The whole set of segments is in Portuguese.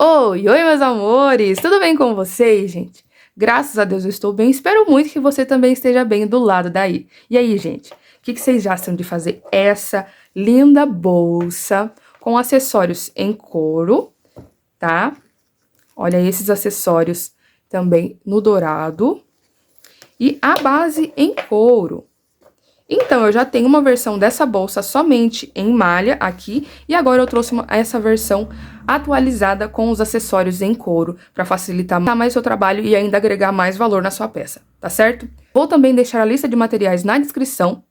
Oi, oi, meus amores! Tudo bem com vocês, gente? Graças a Deus eu estou bem. Espero muito que você também esteja bem do lado daí. E aí, gente, o que vocês acham de fazer essa linda bolsa com acessórios em couro, tá? Olha esses acessórios também no dourado e a base em couro. Então, eu já tenho uma versão dessa bolsa somente em malha aqui, e agora eu trouxe essa versão atualizada com os acessórios em couro, para facilitar mais seu trabalho e ainda agregar mais valor na sua peça, tá certo? Vou também deixar a lista de materiais na descrição,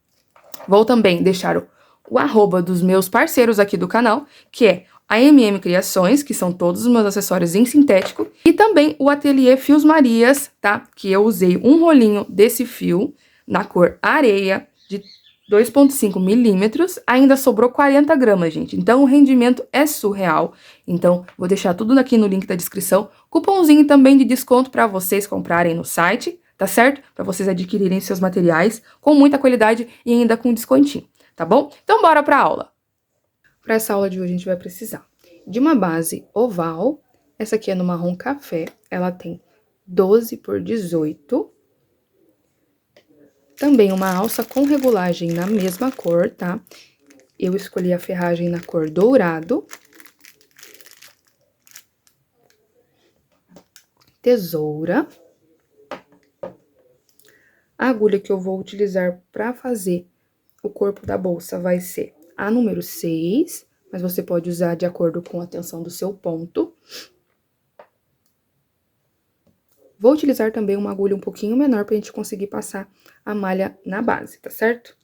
vou também deixar o arroba dos meus parceiros aqui do canal, que é a MM Criações, que são todos os meus acessórios em sintético, e também o Ateliê Fios Marias, tá? Que eu usei um rolinho desse fio na cor areia, de 2,5 milímetros, ainda sobrou 40 gramas, gente. Então, o rendimento é surreal. Então, vou deixar tudo aqui no link da descrição. Cupomzinho também de desconto para vocês comprarem no site, tá certo? Para vocês adquirirem seus materiais com muita qualidade e ainda com descontinho, tá bom? Então, bora para a aula. Para essa aula de hoje, a gente vai precisar de uma base oval. Essa aqui é no marrom café. Ela tem 12 por 18. Também uma alça com regulagem na mesma cor, tá? Eu escolhi a ferragem na cor dourado. Tesoura. A agulha que eu vou utilizar para fazer o corpo da bolsa vai ser a número 6, mas você pode usar de acordo com a tensão do seu ponto. Vou utilizar também uma agulha um pouquinho menor pra gente conseguir passar a malha na base, tá certo?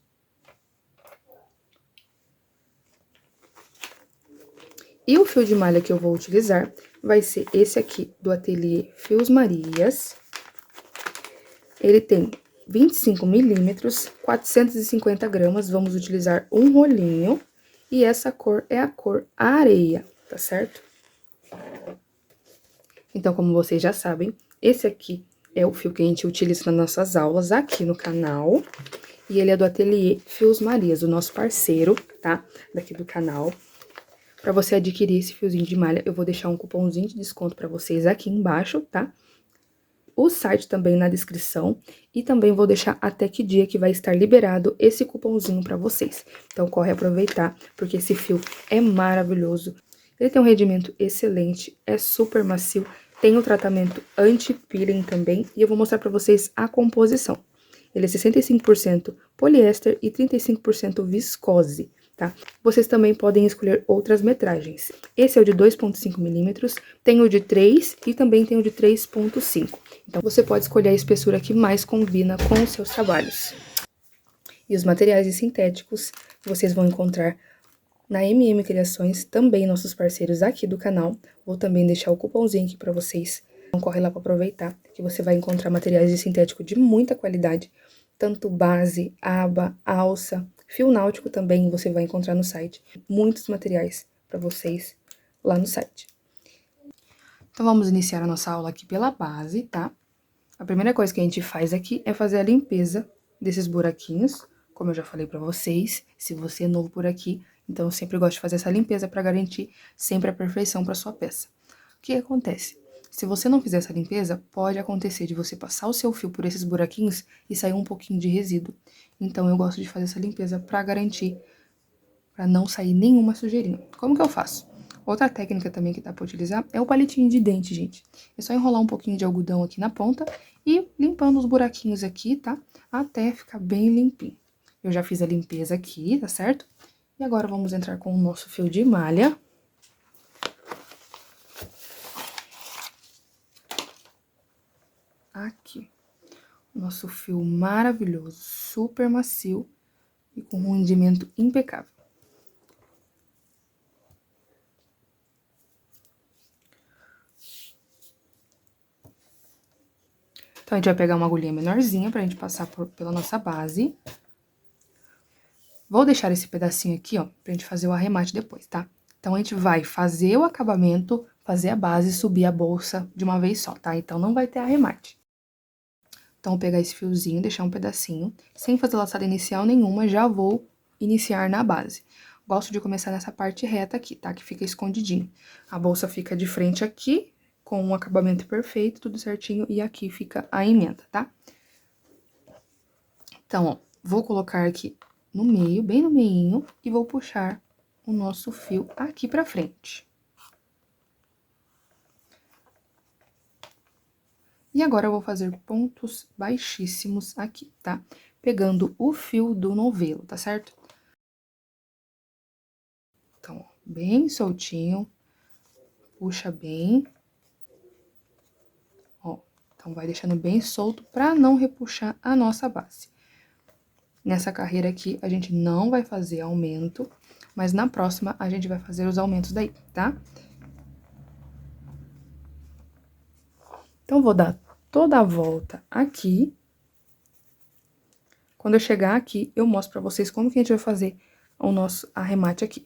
E o fio de malha que eu vou utilizar vai ser esse aqui do Ateliê Fios Marias. Ele tem 25 milímetros, 450 gramas, vamos utilizar um rolinho. E essa cor é a cor areia, tá certo? Então, como vocês já sabem, esse aqui é o fio que a gente utiliza nas nossas aulas aqui no canal. E ele é do Ateliê Fios Marias, o nosso parceiro, tá? Daqui do canal. Pra você adquirir esse fiozinho de malha, eu vou deixar um cupomzinho de desconto pra vocês aqui embaixo, tá? O site também na descrição. E também vou deixar até que dia que vai estar liberado esse cupomzinho pra vocês. Então, corre aproveitar, porque esse fio é maravilhoso. Ele tem um rendimento excelente, é super macio, tem o tratamento anti-peeling também, e eu vou mostrar pra vocês a composição. Ele é 65% poliéster e 35% viscose, tá? Vocês também podem escolher outras metragens. Esse é o de 2,5 milímetros, tem o de 3 e também tem o de 3,5. Então, você pode escolher a espessura que mais combina com os seus trabalhos. E os materiais sintéticos vocês vão encontrar na MM Criações, também nossos parceiros aqui do canal. Vou também deixar o cupomzinho aqui pra vocês. Então, corre lá pra aproveitar, que você vai encontrar materiais de sintético de muita qualidade. Tanto base, aba, alça, fio náutico também você vai encontrar no site. Muitos materiais pra vocês lá no site. Então, vamos iniciar a nossa aula aqui pela base, tá? A primeira coisa que a gente faz aqui é fazer a limpeza desses buraquinhos, como eu já falei pra vocês. Se você é novo por aqui, então eu sempre gosto de fazer essa limpeza pra garantir sempre a perfeição pra sua peça. O que acontece? Se você não fizer essa limpeza, pode acontecer de você passar o seu fio por esses buraquinhos e sair um pouquinho de resíduo. Então, eu gosto de fazer essa limpeza pra garantir, pra não sair nenhuma sujeirinha. Como que eu faço? Outra técnica também que dá pra utilizar é o palitinho de dente, gente. É só enrolar um pouquinho de algodão aqui na ponta e limpando os buraquinhos aqui, tá? Até ficar bem limpinho. Eu já fiz a limpeza aqui, tá certo? E agora vamos entrar com o nosso fio de malha. Aqui. Nosso fio maravilhoso, super macio e com um rendimento impecável. Então, a gente vai pegar uma agulhinha menorzinha pra gente passar pela nossa base. Vou deixar esse pedacinho aqui, ó, pra gente fazer o arremate depois, tá? Então, a gente vai fazer o acabamento, fazer a base e subir a bolsa de uma vez só, tá? Então, não vai ter arremate. Então, vou pegar esse fiozinho, deixar um pedacinho, sem fazer laçada inicial nenhuma, já vou iniciar na base. gosto de começar nessa parte reta aqui, tá? Que fica escondidinho. A bolsa fica de frente aqui, com um acabamento perfeito, tudo certinho, e aqui fica a emenda, tá? Então, ó, vou colocar aqui no meio, bem no meinho, e vou puxar o nosso fio aqui pra frente. E agora eu vou fazer pontos baixíssimos aqui, tá? Pegando o fio do novelo, tá certo? Então, ó, bem soltinho, puxa bem. Ó, então vai deixando bem solto pra não repuxar a nossa base. Nessa carreira aqui, a gente não vai fazer aumento, mas na próxima a gente vai fazer os aumentos daí, tá? Então, vou dar toda a volta aqui. Quando eu chegar aqui, eu mostro pra vocês como que a gente vai fazer o nosso arremate aqui.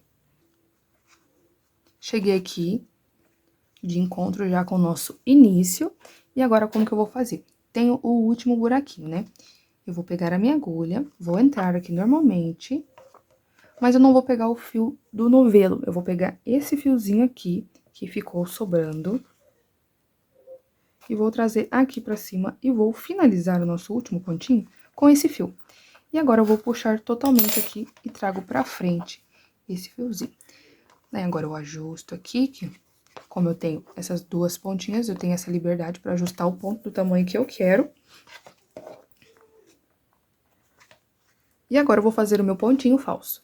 Cheguei aqui, de encontro já com o nosso início, e agora como que eu vou fazer? Tenho o último buraquinho, né? Eu vou pegar a minha agulha, vou entrar aqui normalmente, mas eu não vou pegar o fio do novelo, eu vou pegar esse fiozinho aqui, que ficou sobrando, e vou trazer aqui pra cima e vou finalizar o nosso último pontinho com esse fio. E agora eu vou puxar totalmente aqui e trago pra frente esse fiozinho. Aí agora eu ajusto aqui, que como eu tenho essas duas pontinhas, eu tenho essa liberdade pra ajustar o ponto do tamanho que eu quero. E agora eu vou fazer o meu pontinho falso.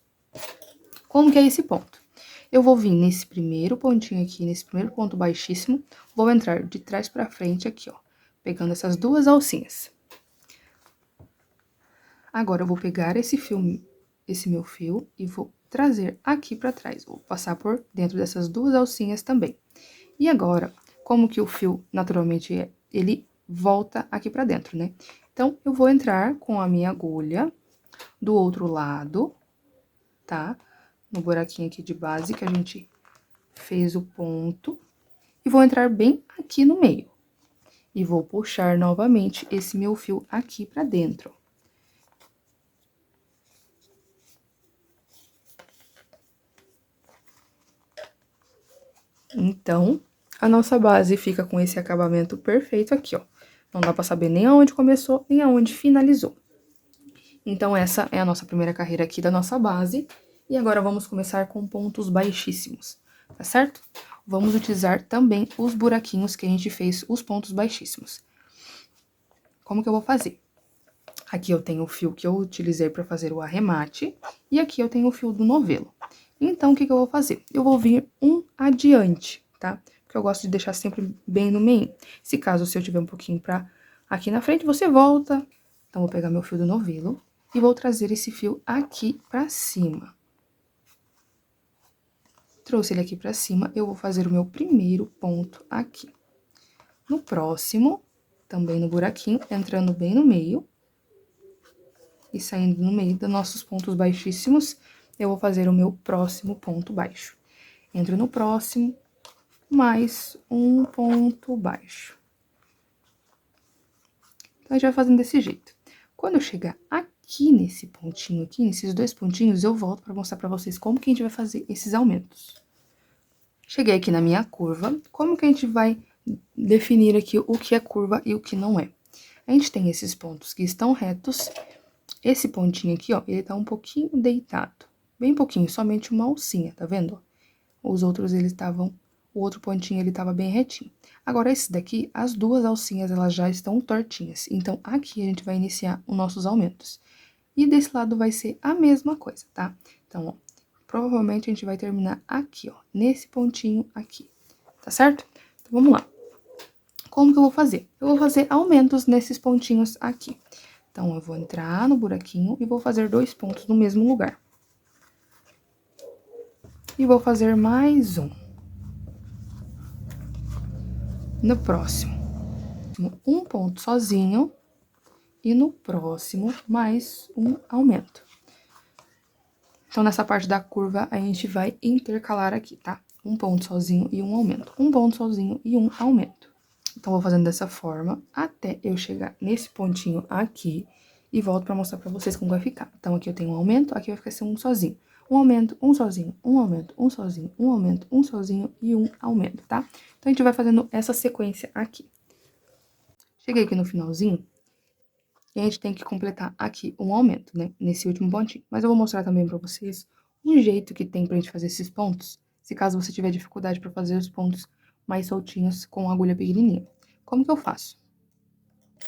Como que é esse ponto? Eu vou vir nesse primeiro pontinho aqui, nesse primeiro ponto baixíssimo, vou entrar de trás pra frente aqui, ó, pegando essas duas alcinhas. Agora, eu vou pegar esse meu fio, e vou trazer aqui pra trás. Vou passar por dentro dessas duas alcinhas também. E agora, como que o fio, naturalmente, ele volta aqui pra dentro, né? Então, eu vou entrar com a minha agulha do outro lado, tá? No buraquinho aqui de base que a gente fez o ponto. E vou entrar bem aqui no meio. E vou puxar novamente esse meu fio aqui pra dentro. Então, a nossa base fica com esse acabamento perfeito aqui, ó. Não dá pra saber nem aonde começou, nem aonde finalizou. Então, essa é a nossa primeira carreira aqui da nossa base. E agora, vamos começar com pontos baixíssimos, tá certo? Vamos utilizar também os buraquinhos que a gente fez, os pontos baixíssimos. Como que eu vou fazer? Aqui eu tenho o fio que eu utilizei pra fazer o arremate, e aqui eu tenho o fio do novelo. Então, o que que eu vou fazer? Eu vou vir um adiante, tá? Porque eu gosto de deixar sempre bem no meio. Se caso eu tiver um pouquinho pra aqui na frente, você volta. Então, vou pegar meu fio do novelo e vou trazer esse fio aqui pra cima. Trouxe ele aqui pra cima, eu vou fazer o meu primeiro ponto aqui. No próximo, também no buraquinho, entrando bem no meio. E saindo no meio dos nossos pontos baixíssimos, eu vou fazer o meu próximo ponto baixo. Entro no próximo, mais um ponto baixo. Então, a gente vai fazendo desse jeito. Quando eu chegar aqui nesse pontinho aqui, nesses dois pontinhos, eu volto pra mostrar pra vocês como que a gente vai fazer esses aumentos. Cheguei aqui na minha curva, como que a gente vai definir aqui o que é curva e o que não é? A gente tem esses pontos que estão retos. Esse pontinho aqui, ó, ele tá um pouquinho deitado. Bem pouquinho, somente uma alcinha, tá vendo? Os outros, eles estavam... O outro pontinho, ele tava bem retinho. Agora, esse daqui, as duas alcinhas, elas já estão tortinhas. Então, aqui a gente vai iniciar os nossos aumentos. E desse lado vai ser a mesma coisa, tá? Então, ó, provavelmente a gente vai terminar aqui, ó, nesse pontinho aqui, tá certo? Então, vamos lá. Como que eu vou fazer? Eu vou fazer aumentos nesses pontinhos aqui. Então, eu vou entrar no buraquinho e vou fazer 2 pontos no mesmo lugar. E vou fazer mais um. No próximo, um ponto sozinho. E no próximo, mais um aumento. Então, nessa parte da curva, a gente vai intercalar aqui, tá? Um ponto sozinho e um aumento. Um ponto sozinho e um aumento. Então, vou fazendo dessa forma até eu chegar nesse pontinho aqui e volto pra mostrar pra vocês como vai ficar. Então, aqui eu tenho um aumento, aqui vai ficar um sozinho. um aumento, um sozinho, um aumento, um sozinho, um aumento, um sozinho e um aumento, tá? Então, a gente vai fazendo essa sequência aqui. Cheguei aqui no finalzinho, e a gente tem que completar aqui um aumento, né? Nesse último pontinho. Mas eu vou mostrar também pra vocês um jeito que tem pra gente fazer esses pontos, se caso você tiver dificuldade pra fazer os pontos mais soltinhos com a agulha pequenininha. Como que eu faço?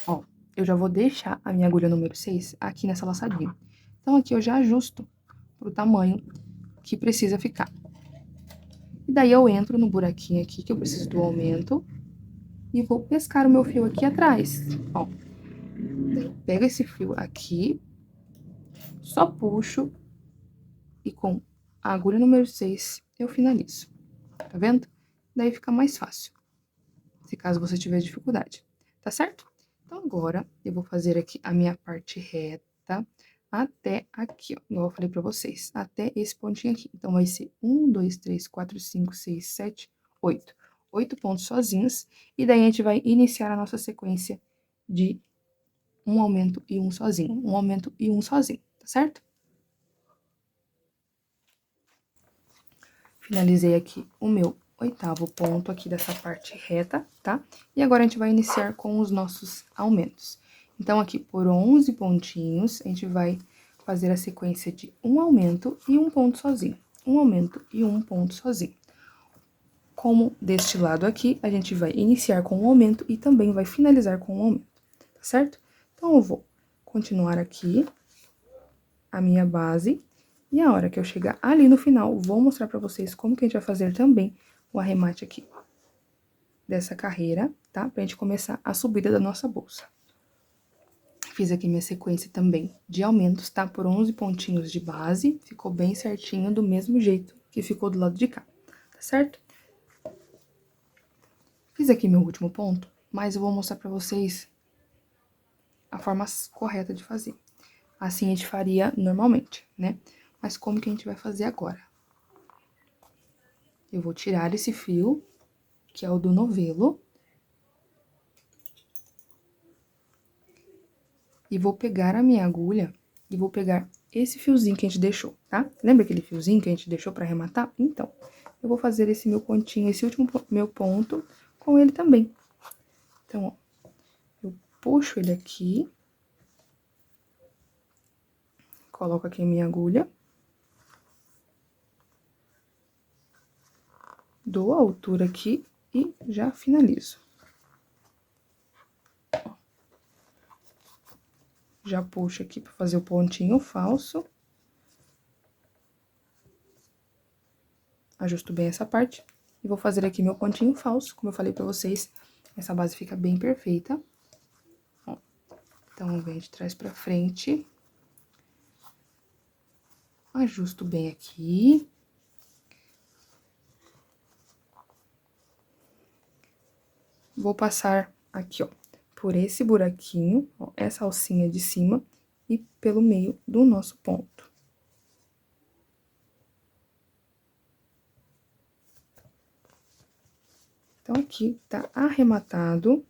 Ó, eu já vou deixar a minha agulha número 6 aqui nessa laçadinha. Então, aqui eu já ajusto pro tamanho que precisa ficar. E daí eu entro no buraquinho aqui, que eu preciso do aumento, e vou pescar o meu fio aqui atrás, ó. Daí eu pego esse fio aqui, só puxo, e com a agulha número 6 eu finalizo, tá vendo? Daí fica mais fácil, se caso você tiver dificuldade, tá certo? Então, agora, eu vou fazer aqui a minha parte reta até aqui, ó, igual eu falei pra vocês, até esse pontinho aqui. Então, vai ser 1, 2, 3, 4, 5, 6, 7, 8. 8 pontos sozinhos, e daí a gente vai iniciar a nossa sequência de um aumento e um sozinho, um aumento e um sozinho, tá certo? Finalizei aqui o meu 8º ponto aqui dessa parte reta, tá? E agora a gente vai iniciar com os nossos aumentos. Então, aqui por 11 pontinhos, a gente vai fazer a sequência de um aumento e um ponto sozinho. Um aumento e um ponto sozinho. Como deste lado aqui, a gente vai iniciar com um aumento e também vai finalizar com um aumento, tá certo? Então, eu vou continuar aqui a minha base. E a hora que eu chegar ali no final, vou mostrar pra vocês como que a gente vai fazer também o arremate aqui dessa carreira, tá? Pra gente começar a subida da nossa bolsa. Fiz aqui minha sequência também de aumentos, tá? Por 11 pontinhos de base, ficou bem certinho, do mesmo jeito que ficou do lado de cá, tá certo? Fiz aqui meu último ponto, mas eu vou mostrar pra vocês a forma correta de fazer. Assim a gente faria normalmente, né? Mas como que a gente vai fazer agora? Eu vou tirar esse fio, que é o do novelo, e vou pegar a minha agulha e vou pegar esse fiozinho que a gente deixou, tá? Lembra aquele fiozinho que a gente deixou pra arrematar? Então, eu vou fazer esse meu pontinho, esse último meu ponto, com ele também. Então, ó, eu puxo ele aqui, coloco aqui a minha agulha, dou a altura aqui e já finalizo. Ó. Já puxo aqui pra fazer o pontinho falso. Ajusto bem essa parte. E vou fazer aqui meu pontinho falso, como eu falei pra vocês, essa base fica bem perfeita. Ó, então, vem de trás pra frente. Ajusto bem aqui. Vou passar aqui, ó, por esse buraquinho, ó, essa alcinha de cima e pelo meio do nosso ponto. Então, aqui tá arrematado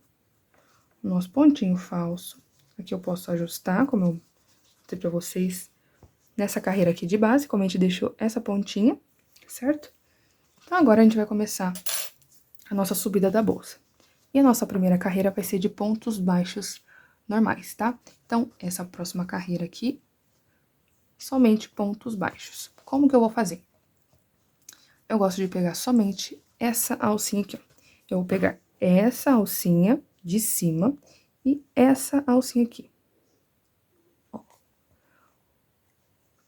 o nosso pontinho falso. Aqui eu posso ajustar, como eu mostrei pra vocês, nessa carreira aqui de base, como a gente deixou essa pontinha, certo? Então, agora a gente vai começar a nossa subida da bolsa. E a nossa primeira carreira vai ser de pontos baixos normais, tá? Então, essa próxima carreira aqui, somente pontos baixos. Como que eu vou fazer? Eu gosto de pegar somente essa alcinha aqui, ó. Eu vou pegar essa alcinha de cima e essa alcinha aqui. Ó.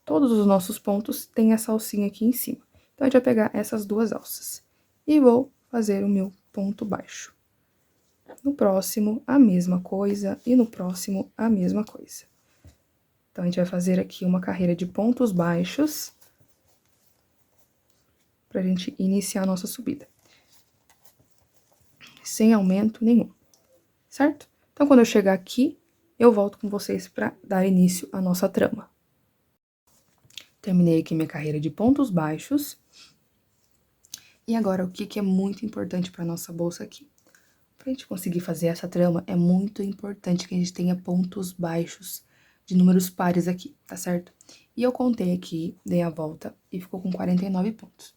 Todos os nossos pontos têm essa alcinha aqui em cima. Então, a gente vai pegar essas duas alças e vou fazer o meu ponto baixo. No próximo, a mesma coisa, e no próximo, a mesma coisa. Então, a gente vai fazer aqui uma carreira de pontos baixos pra gente iniciar a nossa subida. Sem aumento nenhum, certo? Então, quando eu chegar aqui, eu volto com vocês pra dar início à nossa trama. Terminei aqui minha carreira de pontos baixos. E agora, o que é muito importante pra nossa bolsa aqui? Pra gente conseguir fazer essa trama, é muito importante que a gente tenha pontos baixos de números pares aqui, tá certo? E eu contei aqui, dei a volta e ficou com 49 pontos.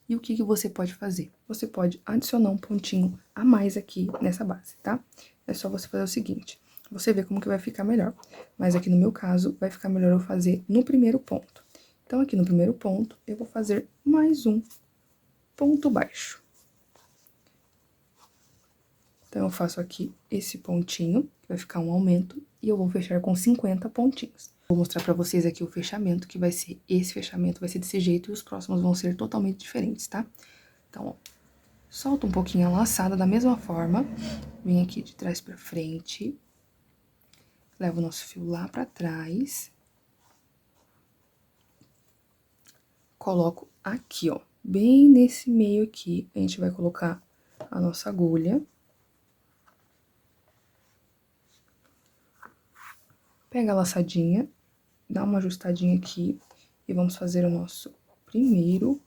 E o que você pode fazer? Você pode adicionar um pontinho a mais aqui nessa base, tá? É só você fazer o seguinte, você vê como que vai ficar melhor. Mas aqui no meu caso, vai ficar melhor eu fazer no primeiro ponto. Então, aqui no primeiro ponto, eu vou fazer mais um ponto baixo. Então, eu faço aqui esse pontinho, que vai ficar um aumento, e eu vou fechar com 50 pontinhos. Vou mostrar pra vocês aqui o fechamento, que vai ser esse fechamento, vai ser desse jeito, e os próximos vão ser totalmente diferentes, tá? Então, ó, solta um pouquinho a laçada da mesma forma, vem aqui de trás pra frente, leva o nosso fio lá pra trás, coloco aqui, ó, bem nesse meio aqui, a gente vai colocar a nossa agulha. Pega a laçadinha, dá uma ajustadinha aqui e vamos fazer o nosso primeiro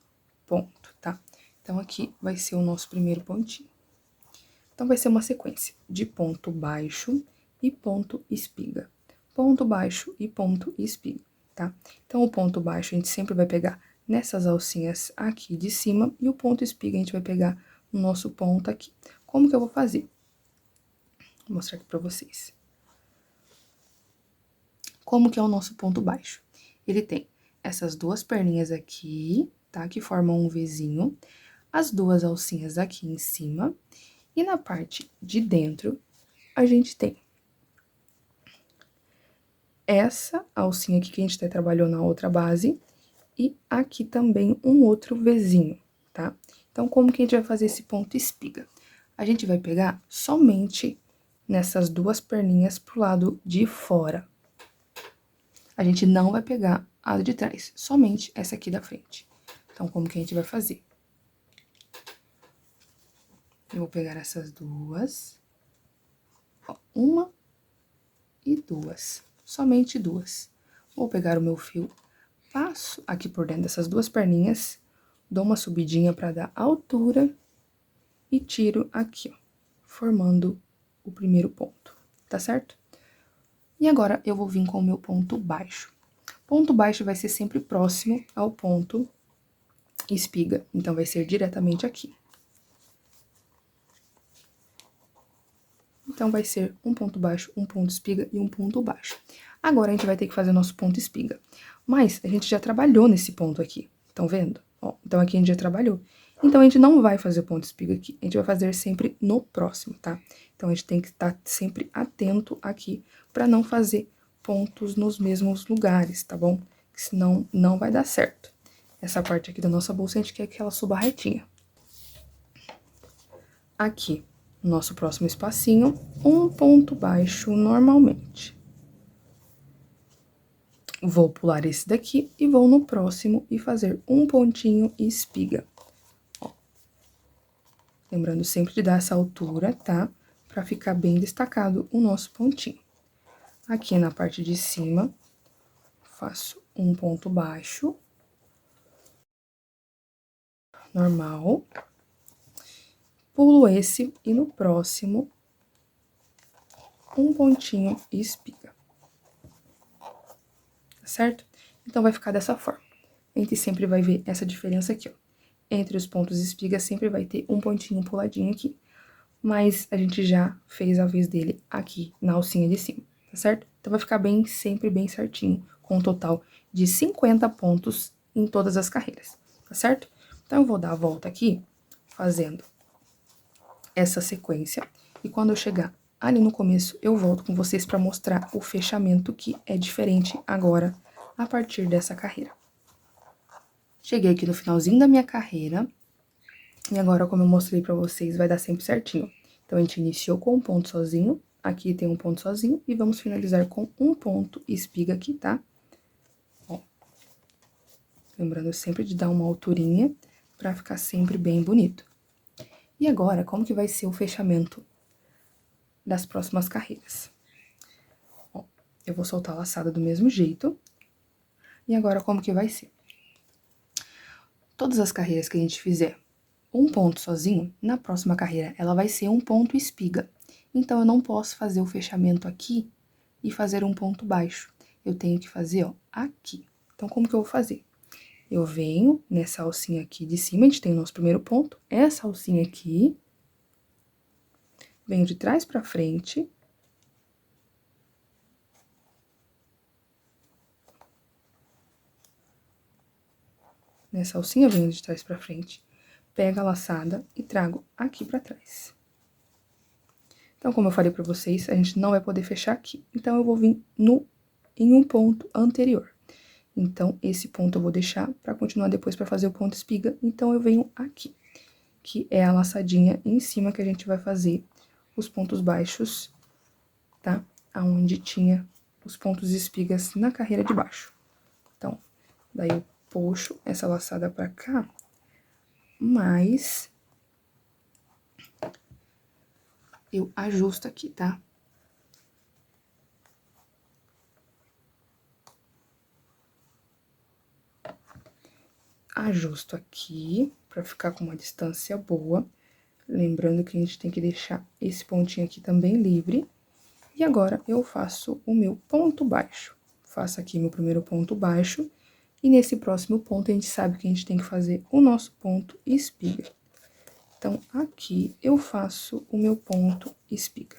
ponto, tá? Então, aqui vai ser o nosso primeiro pontinho. Então, vai ser uma sequência de ponto baixo e ponto espiga. Ponto baixo e ponto espiga, tá? Então, o ponto baixo a gente sempre vai pegar nessas alcinhas aqui de cima e o ponto espiga a gente vai pegar no nosso ponto aqui. Como que eu vou fazer? Vou mostrar aqui pra vocês. Como que é o nosso ponto baixo? Ele tem essas duas perninhas aqui, tá? Que formam um Vzinho, as duas alcinhas aqui em cima, e na parte de dentro, a gente tem essa alcinha aqui que a gente até trabalhou na outra base, e aqui também um outro Vzinho, tá? Então, como que a gente vai fazer esse ponto espiga? A gente vai pegar somente nessas duas perninhas pro lado de fora. A gente não vai pegar a de trás, somente essa aqui da frente. Então, como que a gente vai fazer? Eu vou pegar essas duas, ó, uma e duas, somente duas. Vou pegar o meu fio, passo aqui por dentro dessas duas perninhas, dou uma subidinha pra dar altura e tiro aqui, ó, formando o primeiro ponto, tá certo? E agora, eu vou vir com o meu ponto baixo. Ponto baixo vai ser sempre próximo ao ponto espiga, então vai ser diretamente aqui. Então, vai ser um ponto baixo, um ponto espiga e um ponto baixo. Agora, a gente vai ter que fazer o nosso ponto espiga. Mas, a gente já trabalhou nesse ponto aqui, estão vendo? Ó, então, aqui a gente já trabalhou. Então, a gente não vai fazer o ponto espiga aqui, a gente vai fazer sempre no próximo, tá? Então, a gente tem que estar sempre atento aqui pra não fazer pontos nos mesmos lugares, tá bom? Senão, não vai dar certo. Essa parte aqui da nossa bolsa, a gente quer que ela suba retinha. Aqui, no nosso próximo espacinho, um ponto baixo normalmente. Vou pular esse daqui e vou no próximo e fazer um pontinho e espiga. Ó. Lembrando sempre de dar essa altura, tá? Pra ficar bem destacado o nosso pontinho. Aqui na parte de cima, faço um ponto baixo. Normal. Pulo esse e no próximo, um pontinho e espiga. Tá certo? Então, vai ficar dessa forma. A gente sempre vai ver essa diferença aqui, ó. Entre os pontos espiga, sempre vai ter um pontinho puladinho aqui. Mas a gente já fez a vez dele aqui na alcinha de cima, tá certo? Então, vai ficar bem, sempre bem certinho, com um total de 50 pontos em todas as carreiras, tá certo? Então, eu vou dar a volta aqui, fazendo essa sequência. E quando eu chegar ali no começo, eu volto com vocês pra mostrar o fechamento que é diferente agora, a partir dessa carreira. Cheguei aqui no finalzinho da minha carreira, e agora, como eu mostrei pra vocês, vai dar sempre certinho. Então, a gente iniciou com um ponto sozinho, aqui tem um ponto sozinho, e vamos finalizar com um ponto espiga aqui, tá? Ó. Lembrando sempre de dar uma alturinha, pra ficar sempre bem bonito. E agora, como que vai ser o fechamento das próximas carreiras? Ó, eu vou soltar a laçada do mesmo jeito. E agora, como que vai ser? Todas as carreiras que a gente fizer um ponto sozinho, na próxima carreira ela vai ser um ponto espiga. Então, eu não posso fazer o fechamento aqui e fazer um ponto baixo. eu tenho que fazer, ó, aqui. Então, como que eu vou fazer? Eu venho nessa alcinha aqui de cima, a gente tem o nosso primeiro ponto, essa alcinha aqui, venho de trás pra frente. Nessa alcinha, venho de trás pra frente, pego a laçada e trago aqui pra trás. Então, como eu falei pra vocês, a gente não vai poder fechar aqui. Então, eu vou vir em um ponto anterior. Então, esse ponto eu vou deixar pra continuar depois pra fazer o ponto espiga. Então, eu venho aqui, que é a laçadinha em cima que a gente vai fazer os pontos baixos, tá? Aonde tinha os pontos espigas na carreira de baixo. Então, daí eu puxo essa laçada pra cá, mas eu ajusto aqui, tá? Ajusto aqui, pra ficar com uma distância boa. Lembrando que a gente tem que deixar esse pontinho aqui também livre. E agora, eu faço o meu ponto baixo. Faço aqui meu primeiro ponto baixo. E nesse próximo ponto, a gente sabe que a gente tem que fazer o nosso ponto espiga. Então, aqui, eu faço o meu ponto espiga.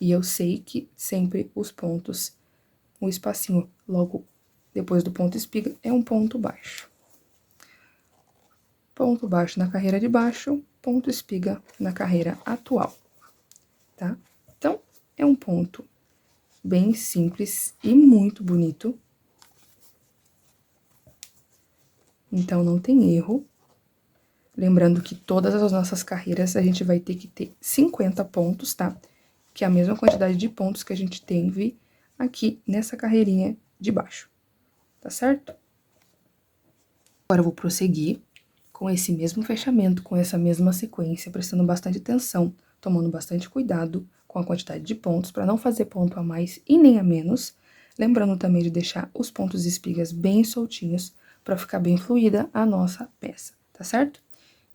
E eu sei que sempre os pontos, o espacinho logo depois do ponto espiga é um ponto baixo. Ponto baixo na carreira de baixo, ponto espiga na carreira atual, tá? Então, é um ponto bem simples e muito bonito. Então, não tem erro. Lembrando que todas as nossas carreiras a gente vai ter que ter 50 pontos, tá? Que é a mesma quantidade de pontos que a gente teve aqui nessa carreirinha de baixo, tá certo? Agora eu vou prosseguir com esse mesmo fechamento, com essa mesma sequência, prestando bastante atenção, tomando bastante cuidado com a quantidade de pontos, para não fazer ponto a mais e nem a menos. Lembrando também de deixar os pontos de espigas bem soltinhos, para ficar bem fluida a nossa peça, tá certo?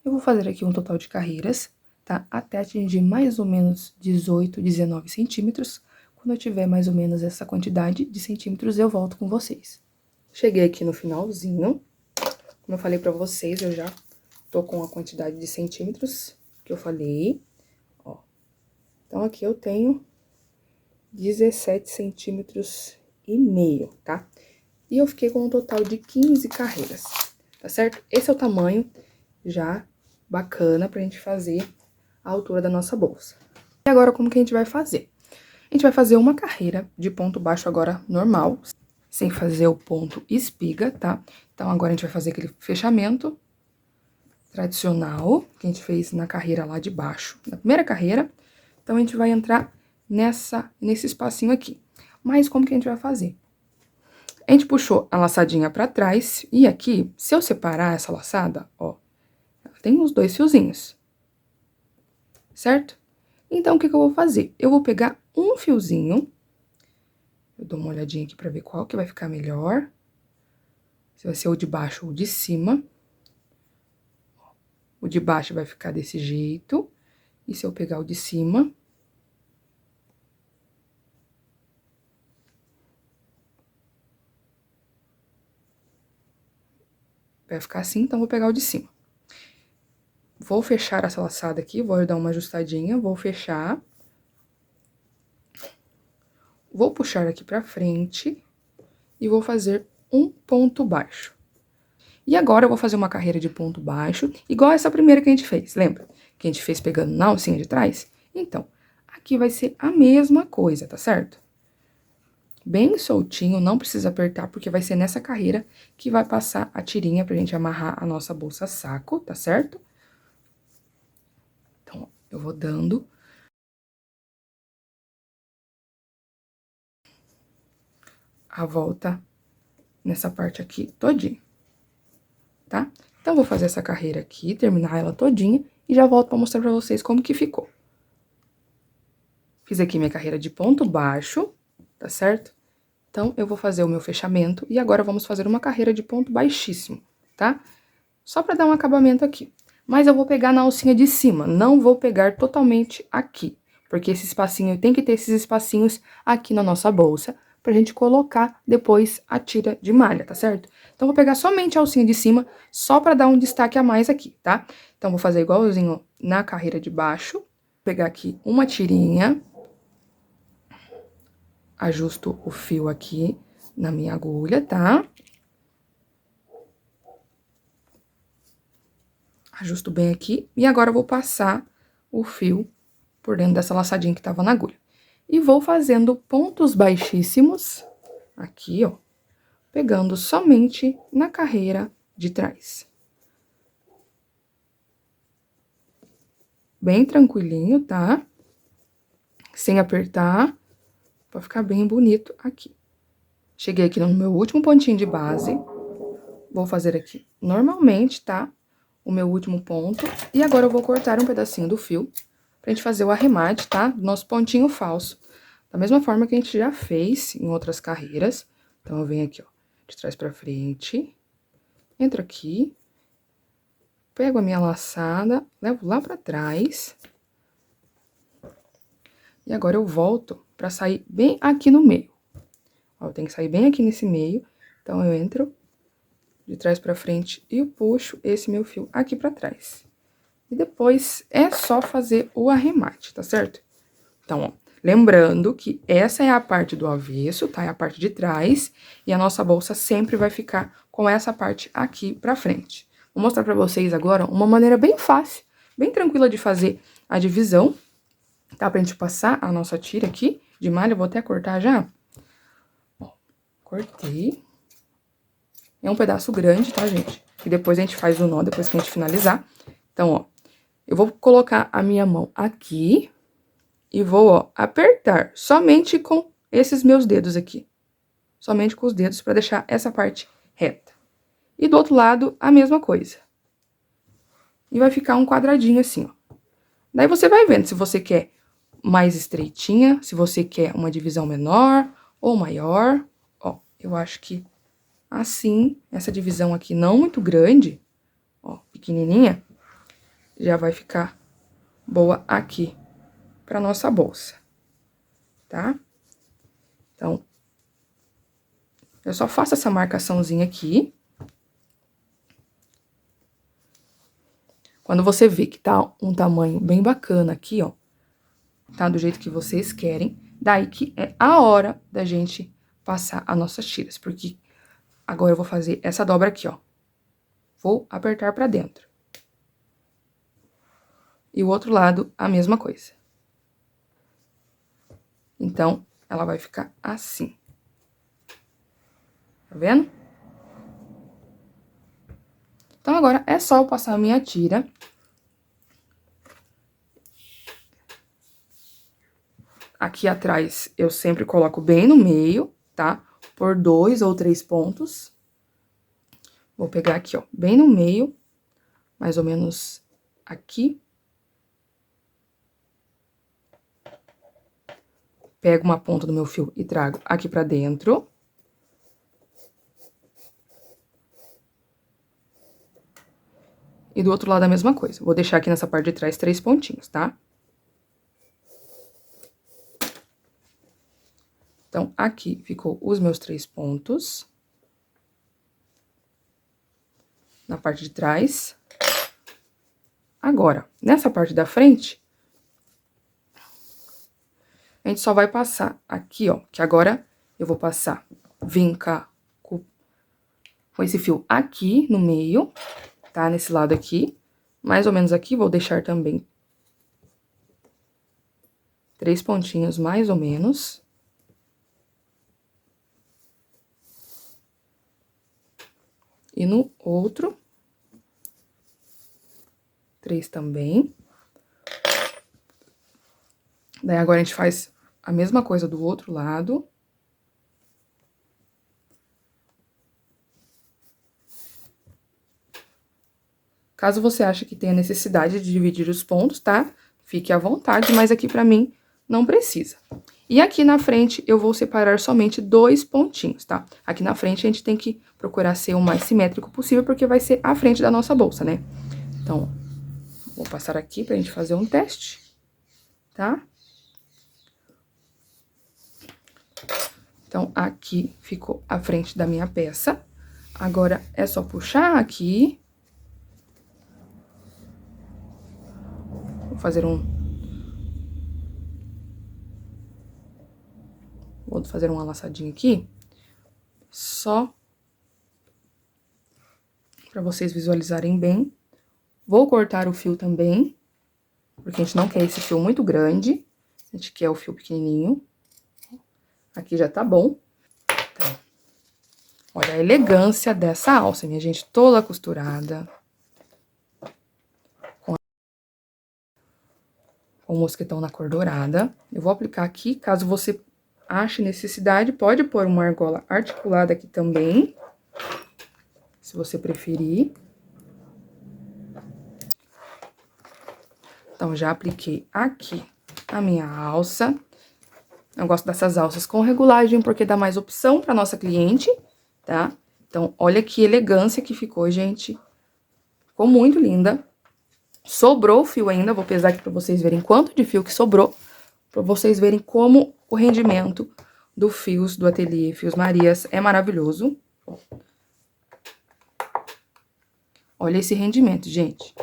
Eu vou fazer aqui um total de carreiras, tá? Até atingir mais ou menos 18, 19 centímetros. Quando eu tiver mais ou menos essa quantidade de centímetros, eu volto com vocês. Cheguei aqui no finalzinho. Como eu falei pra vocês, eu já tô com a quantidade de centímetros que eu falei, ó. Então, aqui eu tenho 17 centímetros e meio, tá? E eu fiquei com um total de 15 carreiras, tá certo? Esse é o tamanho já bacana pra gente fazer a altura da nossa bolsa. E agora, como que a gente vai fazer? A gente vai fazer uma carreira de ponto baixo agora normal, sem fazer o ponto espiga, tá? Então, agora a gente vai fazer aquele fechamento tradicional que a gente fez na carreira lá de baixo, na primeira carreira. Então, a gente vai entrar nesse espacinho aqui. Mas como que a gente vai fazer? A gente puxou a laçadinha pra trás e aqui, se eu separar essa laçada, ó, ela tem uns 2 fiozinhos, certo? Então, o que que eu vou fazer? Eu vou pegar um fiozinho, eu dou uma olhadinha aqui pra ver qual que vai ficar melhor, se vai ser o de baixo ou o de cima. O de baixo vai ficar desse jeito, e se eu pegar o de cima, vai ficar assim, então vou pegar o de cima. Vou fechar essa laçada aqui, vou dar uma ajustadinha, vou fechar. Vou puxar aqui pra frente e vou fazer um ponto baixo. E agora eu vou fazer uma carreira de ponto baixo, igual essa primeira que a gente fez, lembra? Que a gente fez pegando na alcinha de trás? Então, aqui vai ser a mesma coisa, tá certo? Bem soltinho, não precisa apertar, porque vai ser nessa carreira que vai passar a tirinha pra gente amarrar a nossa bolsa saco, tá certo? Então, eu vou dando a volta nessa parte aqui todinha, tá? Então, vou fazer essa carreira aqui, terminar ela todinha e já volto pra mostrar pra vocês como que ficou. Fiz aqui minha carreira de ponto baixo, tá certo? Então, eu vou fazer o meu fechamento e agora vamos fazer uma carreira de ponto baixíssimo, tá? Só pra dar um acabamento aqui. Mas eu vou pegar na alcinha de cima, não vou pegar totalmente aqui, porque esse espacinho, tem que ter esses espacinhos aqui na nossa bolsa, pra gente colocar depois a tira de malha, tá certo? Então, vou pegar somente a alcinha de cima, só pra dar um destaque a mais aqui, tá? Então, vou fazer igualzinho na carreira de baixo. Vou pegar aqui uma tirinha. Ajusto o fio aqui na minha agulha, tá? Ajusto bem aqui. E agora, eu vou passar o fio por dentro dessa laçadinha que tava na agulha. E vou fazendo pontos baixíssimos aqui, ó. Pegando somente na carreira de trás. Bem tranquilinho, tá? Sem apertar, pra ficar bem bonito aqui. Cheguei aqui no meu último pontinho de base. Vou fazer aqui normalmente, tá? O meu último ponto. E agora eu vou cortar um pedacinho do fio pra gente fazer o arremate, tá? Do nosso pontinho falso. Da mesma forma que a gente já fez em outras carreiras. Então, eu venho aqui, ó, de trás pra frente. Entro aqui. Pego a minha laçada, levo lá pra trás. E agora eu volto pra sair bem aqui no meio. Ó, eu tenho que sair bem aqui nesse meio. Então, eu entro de trás pra frente e puxo esse meu fio aqui pra trás. E depois é só fazer o arremate, tá certo? Então, ó, lembrando que essa é a parte do avesso, tá? É a parte de trás. E a nossa bolsa sempre vai ficar com essa parte aqui pra frente. Vou mostrar pra vocês agora uma maneira bem fácil, bem tranquila de fazer a divisão, tá? Pra gente passar a nossa tira aqui de malha. Eu vou até cortar já. Ó, cortei. É um pedaço grande, tá, gente? E depois a gente faz o nó, depois que a gente finalizar. Então, ó, eu vou colocar a minha mão aqui e vou, ó, apertar somente com esses meus dedos aqui. Somente com os dedos pra deixar essa parte reta. E do outro lado, a mesma coisa. E vai ficar um quadradinho assim, ó. Daí você vai vendo se você quer mais estreitinha, se você quer uma divisão menor ou maior. Ó, eu acho que assim, essa divisão aqui não muito grande, ó, pequenininha, já vai ficar boa aqui pra nossa bolsa, tá? Então, eu só faço essa marcaçãozinha aqui. Quando você vê que tá um tamanho bem bacana aqui, ó, tá do jeito que vocês querem, daí que é a hora da gente passar as nossas tiras, porque agora eu vou fazer essa dobra aqui, ó. Vou apertar pra dentro. E o outro lado, a mesma coisa. Então, ela vai ficar assim. Tá vendo? Então, agora é só eu passar a minha tira. Aqui atrás, eu sempre coloco bem no meio, tá? Por 2 ou 3 pontos. Vou pegar aqui, ó, bem no meio, mais ou menos aqui. Pego uma ponta do meu fio e trago aqui pra dentro. E do outro lado a mesma coisa. Vou deixar aqui nessa parte de trás 3 pontinhos, tá? Então, aqui ficou os meus 3 pontos. Na parte de trás. Agora, nessa parte da frente, a gente só vai passar aqui, ó, que agora eu vou passar, vim cá com esse fio aqui no meio, tá? Nesse lado aqui, mais ou menos aqui, vou deixar também 3 pontinhos, mais ou menos. E no outro, 3 também. Daí, agora a gente faz a mesma coisa do outro lado. Caso você ache que tenha necessidade de dividir os pontos, tá? Fique à vontade, mas aqui pra mim não precisa. E aqui na frente eu vou separar somente 2 pontinhos, tá? Aqui na frente a gente tem que procurar ser o mais simétrico possível, porque vai ser a frente da nossa bolsa, né? Então, vou passar aqui pra gente fazer um teste, tá? Então, aqui ficou a frente da minha peça. Agora, é só puxar aqui. Vou fazer uma laçadinha aqui. Só pra vocês visualizarem bem. Vou cortar o fio também, porque a gente não quer esse fio muito grande. A gente quer o fio pequenininho. Aqui já tá bom. Então, olha a elegância dessa alça, minha gente, toda costurada. Com o mosquetão na cor dourada. Eu vou aplicar aqui, caso você ache necessidade, pode pôr uma argola articulada aqui também, se você preferir. Então, já apliquei aqui a minha alça. Eu gosto dessas alças com regulagem, porque dá mais opção pra nossa cliente, tá? Então, olha que elegância que ficou, gente. Ficou muito linda. Sobrou fio ainda, vou pesar aqui pra vocês verem quanto de fio que sobrou. Pra vocês verem como o rendimento do Fios do Ateliê Fios Marias é maravilhoso. Olha esse rendimento, gente.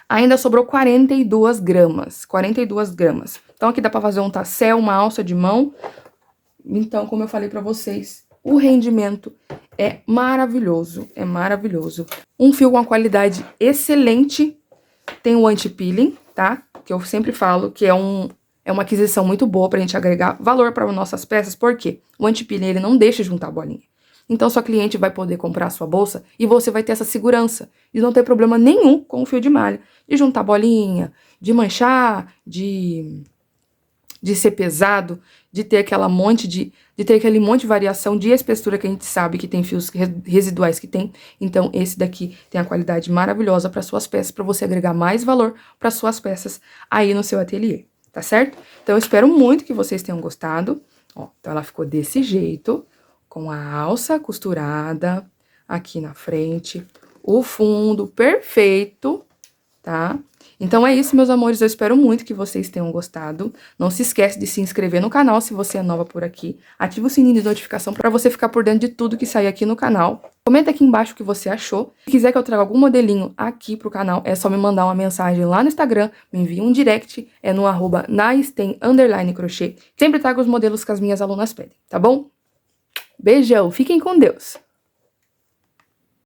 Ainda sobrou 42 gramas, 42 gramas. Então, aqui dá pra fazer um tassel, uma alça de mão. Então, como eu falei pra vocês, o rendimento é maravilhoso, é maravilhoso. Um fio com uma qualidade excelente, tem o anti-peeling, tá? Que eu sempre falo que é uma aquisição muito boa pra gente agregar valor para nossas peças, porque o anti-peeling, ele não deixa juntar bolinha. Então, sua cliente vai poder comprar a sua bolsa e você vai ter essa segurança de não ter problema nenhum com o fio de malha, de juntar bolinha, de manchar, de ser pesado, de ter aquele monte de variação de espessura que a gente sabe que tem fios residuais que tem. Então, esse daqui tem a qualidade maravilhosa para suas peças, para você agregar mais valor para suas peças aí no seu ateliê, tá certo? Então, eu espero muito que vocês tenham gostado. Ó, então, ela ficou desse jeito, com a alça costurada aqui na frente, o fundo perfeito, tá? Então é isso, meus amores, eu espero muito que vocês tenham gostado. Não se esquece de se inscrever no canal se você é nova por aqui. Ativa o sininho de notificação para você ficar por dentro de tudo que sair aqui no canal. Comenta aqui embaixo o que você achou. Se quiser que eu traga algum modelinho aqui pro canal, é só me mandar uma mensagem lá no Instagram, me envie um direct, é no @naisten_crochê. Sempre trago os modelos que as minhas alunas pedem, tá bom? Beijão, fiquem com Deus!